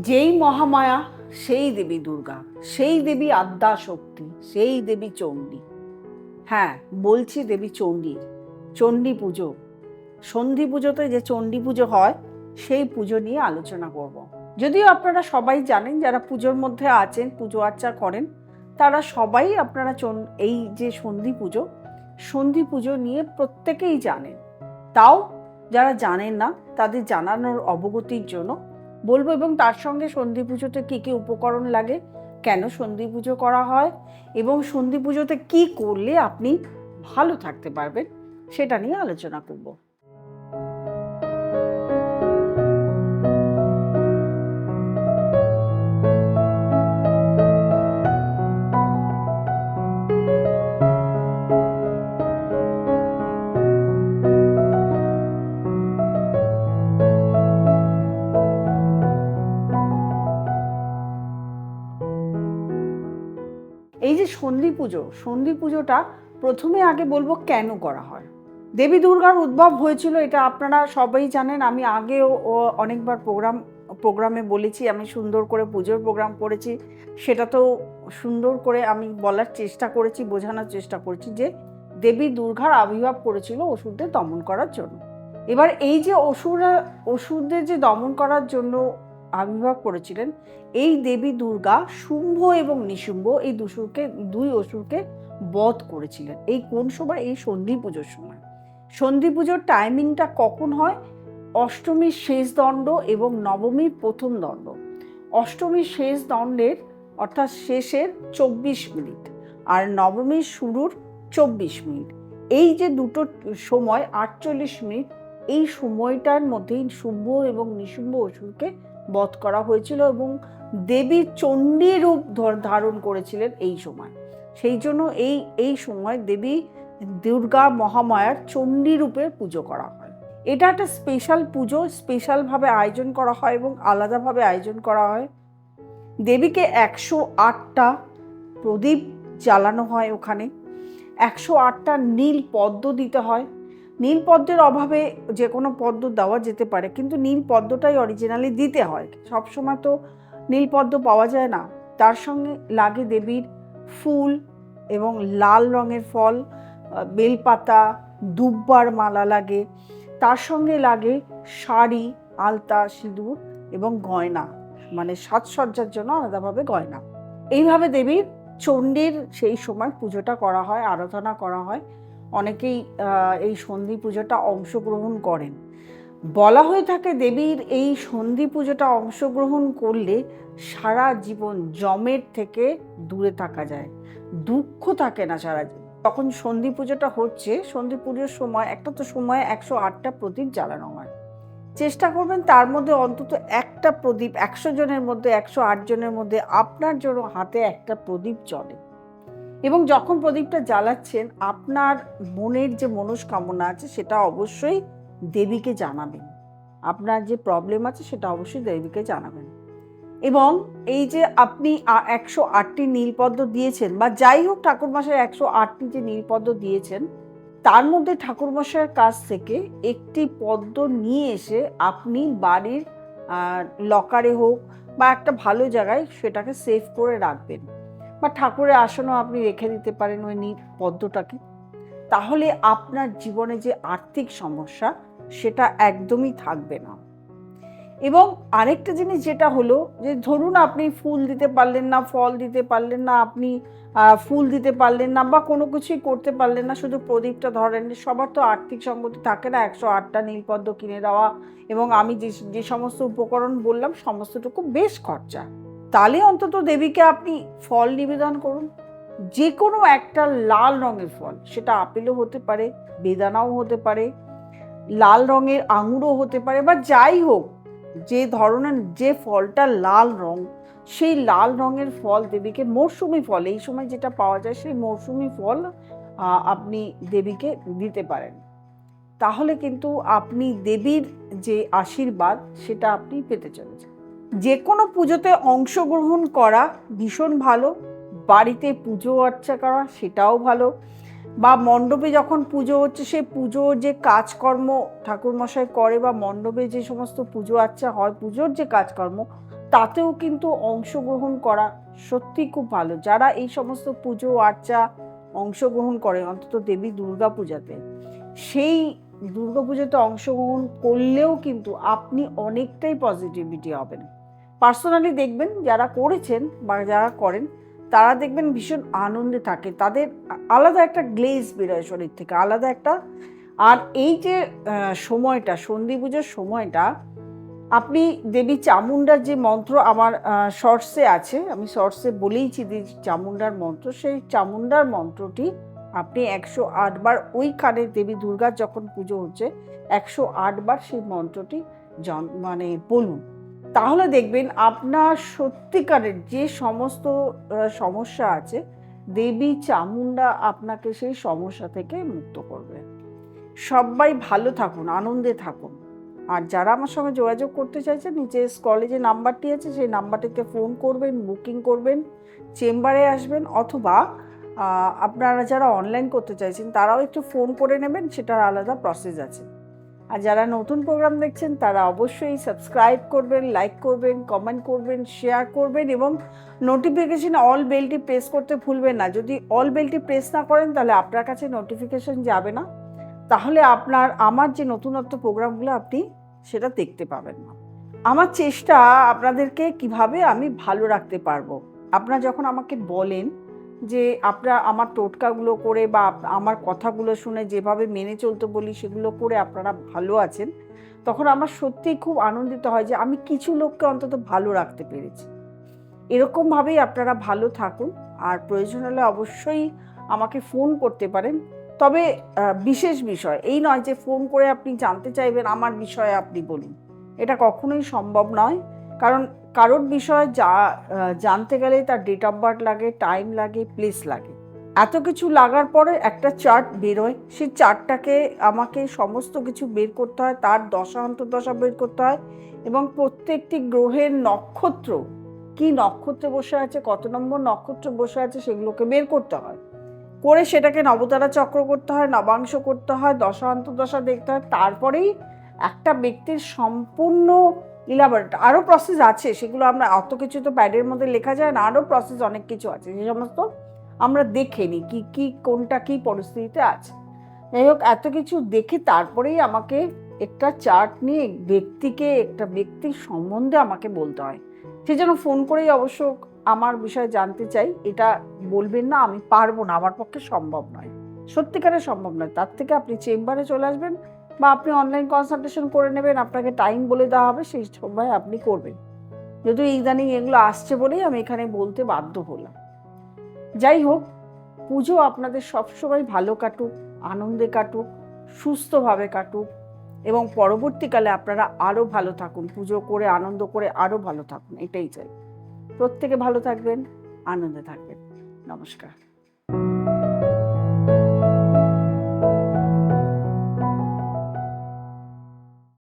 যেই মহামায়া সেই দেবী দুর্গা, সেই দেবী আদ্যা শক্তি, সেই দেবী চণ্ডী। হ্যাঁ, বলছি দেবী চণ্ডীর চণ্ডী পুজো। সন্ধি পুজোতে যে চণ্ডী পুজো হয় সেই পুজো নিয়ে আলোচনা করব। যদিও আপনারা সবাই জানেন, যারা পুজোর মধ্যে আছেন, পুজো আর্চা করেন, তারা সবাই আপনারা এই যে সন্ধি পুজো নিয়ে প্রত্যেকেই জানেন। তাও যারা জানেন না তাদের জানানোর অবগতির জন্য বলবো, এবং তার সঙ্গে সন্ধি পুজোতে কী কী উপকরণ লাগে, কেন সন্ধি পুজো করা হয়, এবং সন্ধি পুজোতে কী করলে আপনি ভালো থাকতে পারবেন সেটা নিয়ে আলোচনা করব। এই যে সন্ধি পুজোটা প্রথমে আগে বলবো কেন করা হয়। দেবী দুর্গার উদ্ভব হয়েছিল, এটা আপনারা সবাই জানেন। আমি আগেও অনেকবার প্রোগ্রামে বলেছি, আমি সুন্দর করে পুজোর প্রোগ্রাম করেছি, সেটা তো সুন্দর করে আমি বলার চেষ্টা করেছি, বোঝানোর চেষ্টা করেছি যে দেবী দুর্গার আবির্ভাব করেছিল অসুরদের দমন করার জন্য। এবার এই যে অসুরদের যে দমন করার জন্য আবির্ভাব করেছিলেন, এই দেবী দুর্গা শুম্ভ এবং নিশুম্ভ এই দুই অসুরকে বধ করেছিলেন। এই কোন সময়? এই সন্ধি পুজোর সময়। সন্ধি পুজোর টাইমিংটা কখন হয়? অষ্টমীর শেষ দণ্ড এবং নবমীর প্রথম দণ্ড। অষ্টমীর শেষ দণ্ডের অর্থাৎ শেষের 24 মিনিট আর নবমীর শুরুর 24 মিনিট, এই যে দুটো সময় 48 মিনিট, এই সময়টার মধ্যেই শুম্ভ এবং নিশুম্ভ অসুরকে বধ করা হয়েছিল এবং দেবী চণ্ডী রূপ ধারণ করেছিলেন এই সময়। সেই জন্য এই সময় দেবী দুর্গা মহামায়ার চণ্ডী রূপের পুজো করা হয়। এটা একটা স্পেশাল পুজো, স্পেশালভাবে আয়োজন করা হয় এবং আলাদাভাবে আয়োজন করা হয়। দেবীকে 108টা প্রদীপ জ্বালানো হয় ওখানে, 108টা নীল পদ্ম দিতে হয়। নীল পদ্মের অভাবে যে কোনো পদ্ম দেওয়া যেতে পারে, কিন্তু নীল পদ্মটাই অরিজিনালি দিতে হয়। সবসময় তো নীল পদ্ম পাওয়া যায় না। তার সঙ্গে লাগে দেবীর ফুল এবং লাল রঙের ফল, বেলপাতা, দুব্বার মালা লাগে। তার সঙ্গে লাগে শাড়ি, আলতা, সিঁদুর এবং গয়না, মানে সাজসজ্জার জন্য আলাদাভাবে গয়না। এইভাবে দেবীর চণ্ডীর সেই সময় পুজোটা করা হয়, আরাধনা করা হয়। অনেকেই এই সন্ধি পুজোটা অংশগ্রহণ করেন। বলা হয়ে থাকে দেবীর এই সন্ধি পুজোটা অংশগ্রহণ করলে সারা জীবন যমের থেকে দূরে থাকা যায়, দুঃখ থাকে না সারা জীবন। তখন সন্ধি পুজোটা হচ্ছে, সন্ধি পুজোর সময় একটা তো সময় 108টা প্রদীপ জ্বালানো হয়। চেষ্টা করবেন তার মধ্যে অন্তত একটা প্রদীপ, 100 জনের মধ্যে 108 জনের মধ্যে আপনার জন্য হাতে একটা প্রদীপ জ্বলে। এবং যখন প্রদীপটা জ্বালাচ্ছেন, আপনার মনের যে মনস্কামনা আছে সেটা অবশ্যই দেবীকে জানাবেন। আপনার যে প্রবলেম আছে সেটা অবশ্যই দেবীকে জানাবেন। এবং এই যে আপনি 108টি নীলপদ্ম দিয়েছেন, বা যাই হোক ঠাকুরমশাই 108টি যে নীলপদ্ম দিয়েছেন, তার মধ্যে ঠাকুরমশাইয়ের কাছ থেকে একটি পদ্ম নিয়ে এসে আপনি বাড়ির লকারে হোক বা একটা ভালো জায়গায় সেটাকে সেভ করে রাখবেন, বা ঠাকুরের আসনেও আপনি রেখে দিতে পারেন ওই নীল পদ্মটাকে। তাহলে আপনার জীবনে যে আর্থিক সমস্যা সেটা একদমই থাকবে না। এবং আরেকটা জিনিস যেটা হলো, যে ধরুন আপনি ফুল দিতে পারলেন না, ফল দিতে পারলেন না, আপনি ফুল দিতে পারলেন না, বা কোনো কিছুই করতে পারলেন না, শুধু প্রদীপটা ধরেন। সবার তো আর্থিক সঙ্গতি থাকে না 108টা নীলপদ্ম কিনে দেওয়া, এবং আমি যে সমস্ত উপকরণ বললাম সমস্তটুকু বেশ খরচা। তাহলে অন্তত দেবীকে আপনি ফল নিবেদন করুন, যে কোনো একটা লাল রঙের ফল, সেটা আপেলও হতে পারে, বেদানাও হতে পারে, লাল রঙের আঙুরও হতে পারে, বা যাই হোক, যে ধরনের যে ফলটা লাল রং, সেই লাল রঙের ফল দেবীকে, মরশুমি ফল এই সময় যেটা পাওয়া যায়, সেই মরশুমি ফল আপনি দেবীকে দিতে পারেন। তাহলে কিন্তু আপনি দেবীর যে আশীর্বাদ সেটা আপনি পেতে চলেছেন। যে কোনো পুজোতে অংশগ্রহণ করা ভীষণ ভালো, বাড়িতে পুজো আর্চা করা সেটাও ভালো, বা মণ্ডপে যখন পুজো হচ্ছে সেই পুজোর যে কাজকর্ম ঠাকুরমশাই করে, বা মণ্ডপে যে সমস্ত পুজো আর্চা হয়, পুজোর যে কাজকর্ম তাতেও কিন্তু অংশগ্রহণ করা সত্যি খুব ভালো। যারা এই সমস্ত পুজো আর্চা অংশগ্রহণ করে, অন্তত দেবী দুর্গা পূজাতে, সেই দুর্গা পুজোতে অংশগ্রহণ করলেও কিন্তু আপনি অনেকটাই পজিটিভিটি হবেন। পার্সোনালি দেখবেন যারা করেছেন বা যারা করেন তারা দেখবেন ভীষণ আনন্দে থাকে, তাদের আলাদা একটা গ্লেজ বেরোয় শরীর থেকে, আলাদা একটা। আর এই যে সময়টা, সন্ধি পুজোর সময়টা, আপনি দেবী চামুণ্ডার যে মন্ত্র আমার শর্টসে আছে, আমি শর্টসে বলেইছি দেবী চামুণ্ডার মন্ত্র, সেই চামুণ্ডার মন্ত্রটি আপনি 108 বার, ওইখানে দেবী দুর্গার যখন পুজো হচ্ছে 108 বার সেই মন্ত্রটি মানে বলুন। তাহলে দেখবেন আপনার সত্যিকারের যে সমস্ত সমস্যা আছে, দেবী চামুণ্ডা আপনাকে সেই সমস্যা থেকে মুক্ত করবে। সবাই ভালো থাকুন, আনন্দে থাকুন। আর যারা আমার সঙ্গে যোগাযোগ করতে চাইছেন, নিচে স্ক্রলে যে নাম্বারটি আছে সেই নাম্বারটিতে ফোন করবেন, বুকিং করবেন, চেম্বারে আসবেন, অথবা আপনারা যারা অনলাইন করতে চাইছেন তারাও একটু ফোন করে নেবেন, সেটার আলাদা প্রসেস আছে। আর যারা নতুন প্রোগ্রাম দেখছেন তারা অবশ্যই সাবস্ক্রাইব করবেন, লাইক করবেন, কমেন্ট করবেন, শেয়ার করবেন এবং নোটিফিকেশন অল বেলটি প্রেস করতে ভুলবেন না। যদি অল বেলটি প্রেস না করেন তাহলে আপনার কাছে নোটিফিকেশন যাবে না, তাহলে আমার যে নতুনত্ব প্রোগ্রামগুলো আপনি সেটা দেখতে পাবেন না। আমার চেষ্টা আপনাদেরকে কিভাবে আমি ভালো রাখতে পারবো। আপনারা যখন আমাকে বলেন যে আপনারা আমার টোটকাগুলো করে বা আমার কথাগুলো শুনে যেভাবে মেনে চলতে বলি সেগুলো করে আপনারা ভালো আছেন, তখন আমার সত্যিই খুব আনন্দিত হয় যে আমি কিছু লোককে অন্তত ভালো রাখতে পেরেছি। এরকমভাবেই আপনারা ভালো থাকুন, আর প্রয়োজন হলে অবশ্যই আমাকে ফোন করতে পারেন। তবে বিশেষ বিষয় এই নয় যে ফোন করে আপনি জানতে চাইবেন আমার বিষয়ে আপনি বলুন, এটা কখনোই সম্ভব নয়। কারণ কারোর বিষয়ে জানতে গেলে তার ডেট অফ বার্থ লাগে, টাইম লাগে, প্লেস লাগে, এত কিছু লাগার পরে একটা চার্ট বেরোয়, সেই চার্টটাকে আমাকে সমস্ত কিছু বের করতে হয়, তার দশা অন্তর্দশা বের করতে হয় এবং প্রত্যেকটি গ্রহের নক্ষত্র, কি নক্ষত্রে বসে আছে, কত নম্বর নক্ষত্র বসে আছে, সেগুলোকে বের করতে হয়, করে সেটাকে নবতারা চক্র করতে হয়, নবাংশ করতে হয়, দশা অন্তর্দশা দেখতে হয়, তারপরেই একটা ব্যক্তির সম্পূর্ণ ইলাবরেট আরও প্রসেস আছে, সেগুলো আমরা অত কিছু তো প্যাডের মধ্যে লেখা যায় না, আরও প্রসেস অনেক কিছু আছে, যে সমস্ত আমরা দেখে নিই কি কোনটা কি পরিস্থিতিতে আছে। যাই হোক, এত কিছু দেখে তারপরেই আমাকে একটা চার্ট নিয়ে একটা ব্যক্তির সম্বন্ধে আমাকে বলতে হয়। সে যেন ফোন করেই অবশ্য আমার বিষয়ে জানতে চাই, এটা বলবেন না আমি পারবো না, আমার পক্ষে সম্ভব নয়, সত্যিকারের সম্ভব নয়। তার থেকে আপনি চেম্বারে চলে আসবেন বা আপনি অনলাইন কনসালটেশন করে নেবেন, আপনাকে টাইম বলে দেওয়া হবে, সেই সময় আপনি করবেন। যদিও ইদানিং এগুলো আসছে বলেই আমি এখানে বলতে বাধ্য হলাম। যাই হোক, পুজো আপনাদের সবসময় ভালো কাটুক, আনন্দে কাটুক, সুস্থভাবে কাটুক এবং পরবর্তীকালে আপনারা আরও ভালো থাকুন, পুজো করে আনন্দ করে আরও ভালো থাকুন, এটাই চাই। প্রত্যেকে ভালো থাকবেন, আনন্দে থাকবেন। নমস্কার।